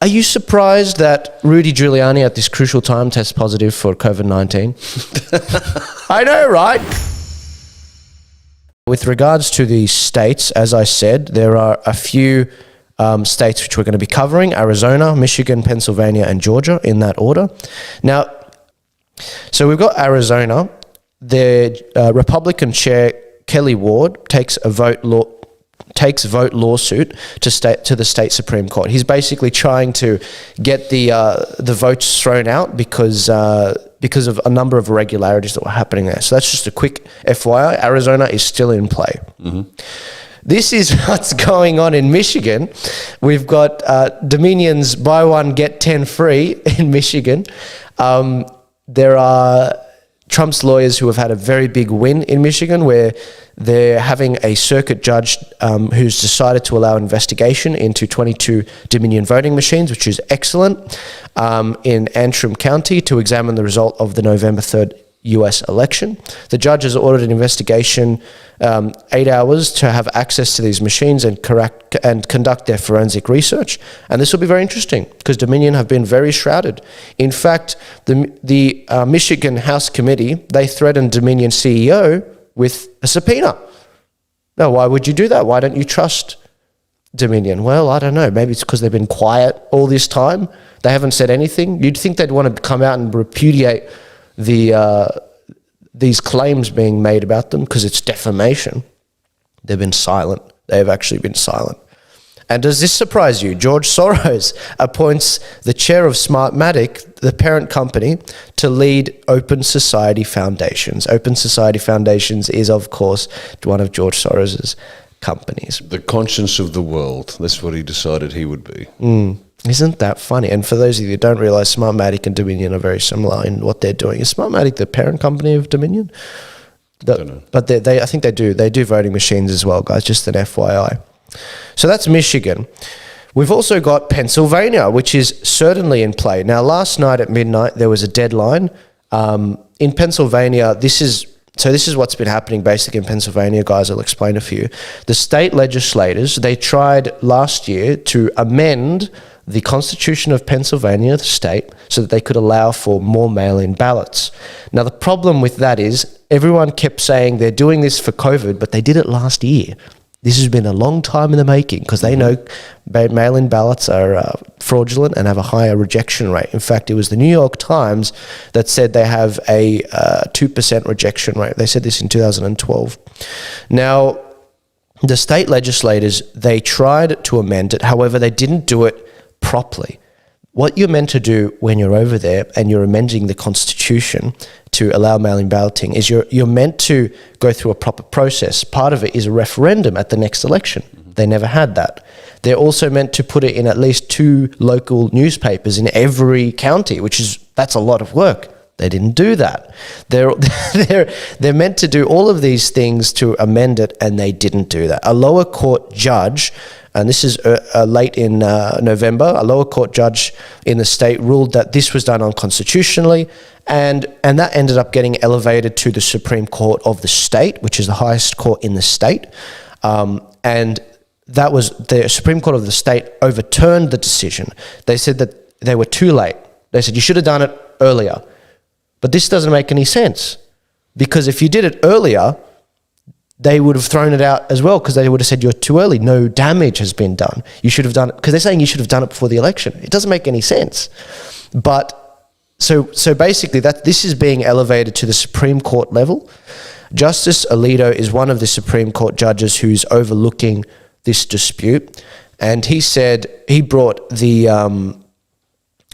Are you surprised that Rudy Giuliani at this crucial time tests positive for COVID-19? I know, right? With regards to the states, as I said, there are a few states which we're going to be covering: Arizona, Michigan, Pennsylvania, and Georgia, in that order. Now, so we've got Arizona. The Republican chair, Kelly Ward, takes vote lawsuit to the state Supreme Court. He's basically trying to get the votes thrown out because of a number of irregularities that were happening there. So that's just a quick FYI. Arizona is still in play. Mm-hmm. This is what's going on in Michigan. We've got Dominion's buy one, get 10 free in Michigan. There are Trump's lawyers who have had a very big win in Michigan, where they're having a circuit judge who's decided to allow investigation into 22 Dominion voting machines, which is excellent, in Antrim County to examine the result of the November 3rd US election. The judge has ordered an investigation, 8 hours to have access to these machines and conduct their forensic research. And this will be very interesting because Dominion have been very shrouded. In fact, the Michigan House Committee, they threatened Dominion CEO with a subpoena. Now, why would you do that? Why don't you trust Dominion? Well, I don't know. Maybe it's because they've been quiet all this time. They haven't said anything. You'd think they'd want to come out and repudiate these claims being made about them because it's defamation. They've been silent. They've actually been silent. And does this surprise you? George Soros appoints the chair of Smartmatic, the parent company, to lead Open Society Foundations. Open Society Foundations is, of course, one of George Soros's companies. The conscience of the world. That's what he decided he would be. Isn't that funny? And for those of you who don't realise, Smartmatic and Dominion are very similar in what they're doing. Is Smartmatic the parent company of Dominion? I don't know. But I think they do. They do voting machines as well, guys, just an FYI. So that's Michigan. We've also got Pennsylvania, which is certainly in play. Now, last night at midnight, there was a deadline. In Pennsylvania, this is what's been happening basically in Pennsylvania, guys. I'll explain a few. The state legislators, they tried last year to amend the Constitution of Pennsylvania, the state, so that they could allow for more mail-in ballots. Now, the problem with that is everyone kept saying they're doing this for COVID, but they did it last year. This has been a long time in the making because they know mail-in ballots are fraudulent and have a higher rejection rate. In fact, it was the New York Times that said they have a 2% rejection rate. They said this in 2012. Now, the state legislators, they tried to amend it. However, they didn't do it properly. What you're meant to do when you're over there and you're amending the Constitution to allow mail-in balloting is you're meant to go through a proper process. Part of it is a referendum at the next election. They never had that. They're also meant to put it in at least 2 local newspapers in every county, that's a lot of work. They didn't do that. They're meant to do all of these things to amend it, and they didn't do that. A lower court judge, and this is late in November, a lower court judge in the state ruled that this was done unconstitutionally, and that ended up getting elevated to the Supreme Court of the state, which is the highest court in the state, and that was the Supreme Court of the state overturned the decision. They said that they were too late. They said you should have done it earlier. But this doesn't make any sense, because if you did it earlier, they would have thrown it out as well, because they would have said you're too early. No damage has been done. You should have done it, because they're saying you should have done it before the election. It doesn't make any sense. But so basically this is being elevated to the Supreme Court level. Justice Alito is one of the Supreme Court judges who's overlooking this dispute, and he said he brought the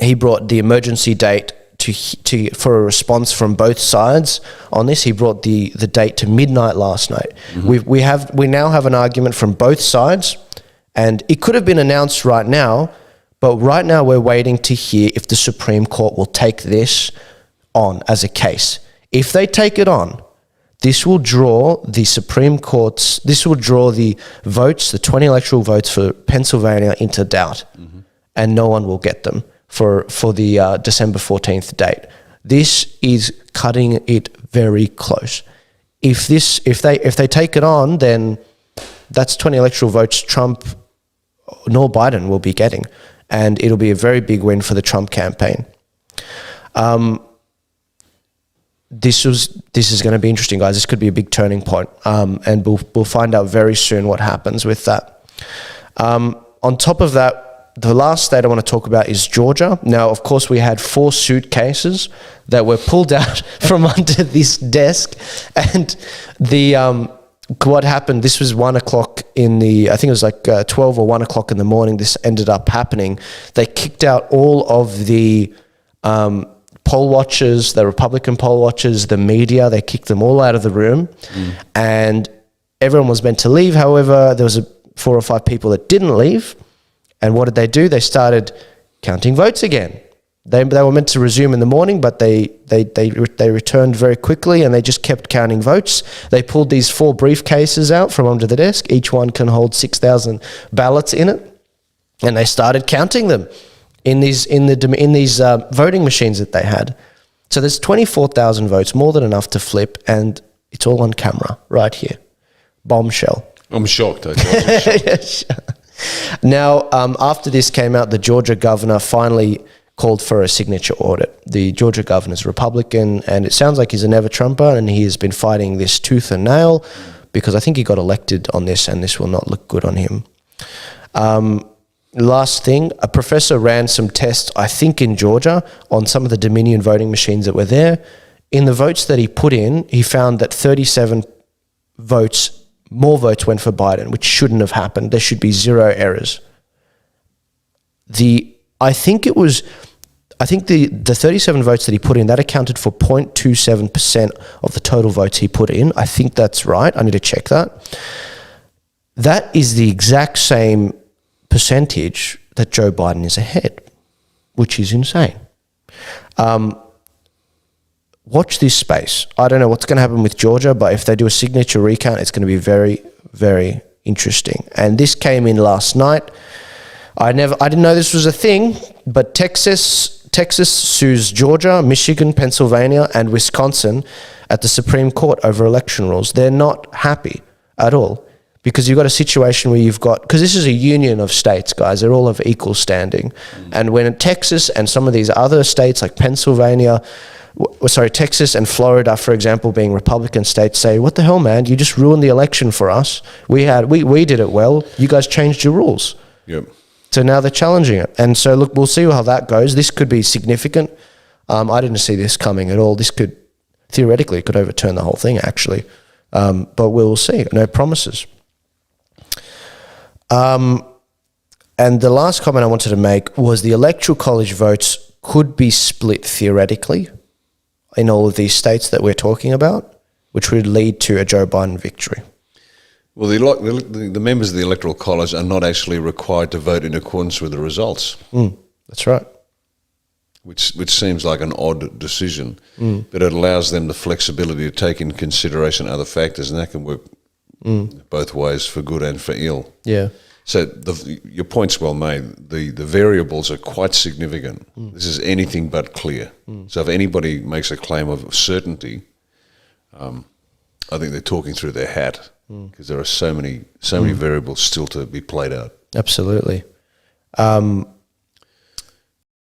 emergency date for a response from both sides on this. He brought the date to midnight last night. Mm-hmm. We now have an argument from both sides, and it could have been announced right now, but right now we're waiting to hear if the Supreme Court will take this on as a case. If they take it on, this will draw the votes, the 20 electoral votes for Pennsylvania into doubt, and no one will get them for the December 14th date. This is cutting it very close. If they take it on, then that's 20 electoral votes Trump nor Biden will be getting. and it'll be a very big win for the Trump campaign. This is going to be interesting, guys. This could be a big turning point, and we'll find out very soon what happens with that. On top of that, the last state I want to talk about is Georgia. Now, of course, we had 4 suitcases that were pulled out from under this desk, and what happened, this was 1 o'clock I think it was like 12 or 1 o'clock in the morning, this ended up happening. They kicked out all of the poll watchers, the Republican poll watchers, the media, they kicked them all out of the room, and everyone was meant to leave. However, there was 4 or 5 people that didn't leave. And what did they do? They started counting votes again. They were meant to resume in the morning, but they returned very quickly, and they just kept counting votes. They pulled these 4 briefcases out from under the desk. Each one can hold 6,000 ballots in it, and they started counting them in these voting machines that they had. So there's 24,000 votes, more than enough to flip, and it's all on camera right here. Bombshell. I'm shocked. Yes. Now, after this came out, the Georgia governor finally called for a signature audit. The Georgia governor's Republican, and it sounds like he's a never-Trumper, and he has been fighting this tooth and nail because I think he got elected on this, and this will not look good on him. Last thing, a professor ran some tests, I think in Georgia, on some of the Dominion voting machines that were there. In the votes that he put in, he found that 37 more votes went for Biden, which shouldn't have happened. There should be 0 errors. I think the 37 votes that he put in, that accounted for 0.27% of the total votes he put in. I think that's right. I need to check that. That is the exact same percentage that Joe Biden is ahead, which is insane. Watch this space. I don't know what's going to happen with Georgia, but if they do a signature recount, it's going to be very, very interesting. And this came in last night. I didn't know this was a thing, but Texas sues Georgia, Michigan, Pennsylvania, and Wisconsin at the Supreme Court over election rules. They're not happy at all, because you've got a situation where because this is a union of states, guys, they're all of equal standing. And when Texas and some of these other states like Texas and Florida, for example, being Republican states, say, what the hell, man, you just ruined the election for us. We did it well. You guys changed your rules. Yep. So now they're challenging it. And so, look, we'll see how that goes. This could be significant. I didn't see this coming at all. This theoretically, could overturn the whole thing, actually. But we'll see. No promises. And the last comment I wanted to make was the Electoral College votes could be split theoretically in all of these states that we're talking about, which would lead to a Joe Biden victory. Well, the members of the Electoral College are not actually required to vote in accordance with the results. That's right. Which seems like an odd decision, but it allows them the flexibility to take into consideration other factors, and that can work both ways, for good and for ill. Yeah. So your point's well made. The variables are quite significant. This is anything but clear. So if anybody makes a claim of certainty, I think they're talking through their hat, because there are so many variables still to be played out. Absolutely.